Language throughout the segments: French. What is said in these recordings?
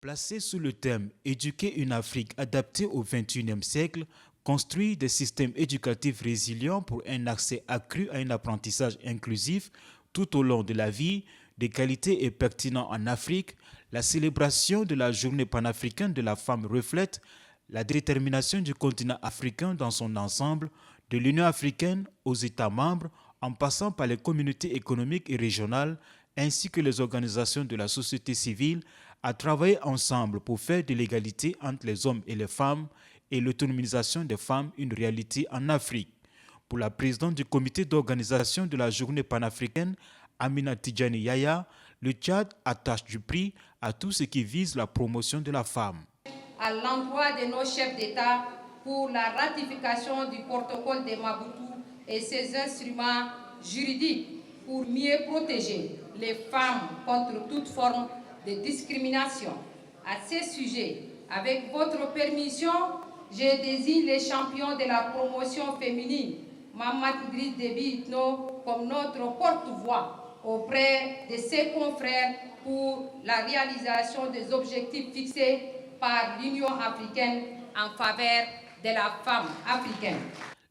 Placé sous le thème « Éduquer une Afrique adaptée au XXIe siècle », construire des systèmes éducatifs résilients pour un accès accru à un apprentissage inclusif tout au long de la vie, de qualité et pertinent en Afrique, la célébration de la Journée panafricaine de la femme reflète la détermination du continent africain dans son ensemble, de l'Union africaine aux États membres, en passant par les communautés économiques et régionales, ainsi que les organisations de la société civile, à travailler ensemble pour faire de l'égalité entre les hommes et les femmes et l'autonomisation des femmes une réalité en Afrique. Pour la présidente du comité d'organisation de la journée panafricaine, Amina Tidjani Yaya, le Tchad attache du prix à tout ce qui vise la promotion de la femme. À l'endroit de nos chefs d'État pour la ratification du protocole de Maputo et ses instruments juridiques pour mieux protéger les femmes contre toute forme de discrimination. À ce sujet, avec votre permission, je désigne les champions de la promotion féminine, Mamad Idriss Déby Itno, comme notre porte-voix auprès de ses confrères pour la réalisation des objectifs fixés par l'Union africaine en faveur de la femme africaine.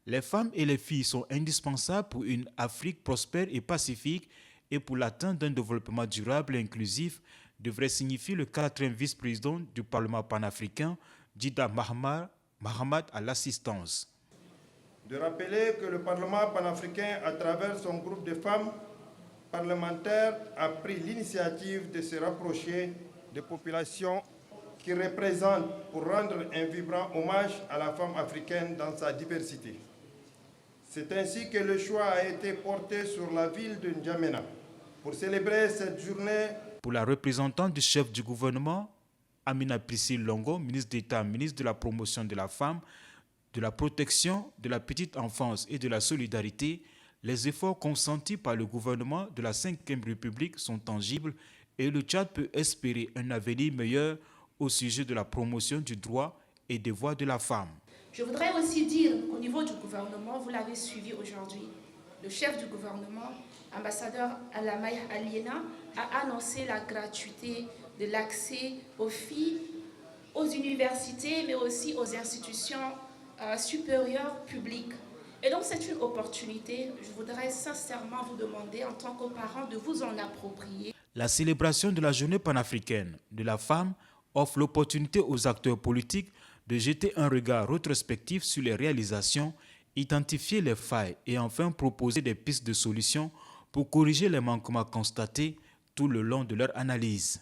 Les femmes et les filles sont indispensables pour une Afrique prospère et pacifique et pour l'atteinte d'un développement durable et inclusif, devrait signifier le 4e vice-président du Parlement panafricain, Djida Mahamat à l'assistance. De rappeler que le Parlement panafricain, à travers son groupe de femmes parlementaires, a pris l'initiative de se rapprocher des populations qui représentent pour rendre un vibrant hommage à la femme africaine dans sa diversité. C'est ainsi que le choix a été porté sur la ville de N'Djamena pour célébrer cette journée. Pour la représentante du chef du gouvernement, Amina Priscille Longo, ministre d'État, ministre de la promotion de la femme, de la protection de la petite enfance et de la solidarité, les efforts consentis par le gouvernement de la 5e République sont tangibles et le Tchad peut espérer un avenir meilleur au sujet de la promotion du droit et des droits de la femme. Je voudrais aussi dire qu'au niveau du gouvernement, vous l'avez suivi aujourd'hui, le chef du gouvernement, ambassadeur Alamay Aliena, a annoncé la gratuité de l'accès aux filles, aux universités, mais aussi aux institutions supérieures publiques. Et donc c'est une opportunité, je voudrais sincèrement vous demander en tant que parents de vous en approprier. La célébration de la journée panafricaine de la femme offre l'opportunité aux acteurs politiques de jeter un regard rétrospectif sur les réalisations, identifier les failles et enfin proposer des pistes de solutions pour corriger les manquements constatés tout le long de leur analyse.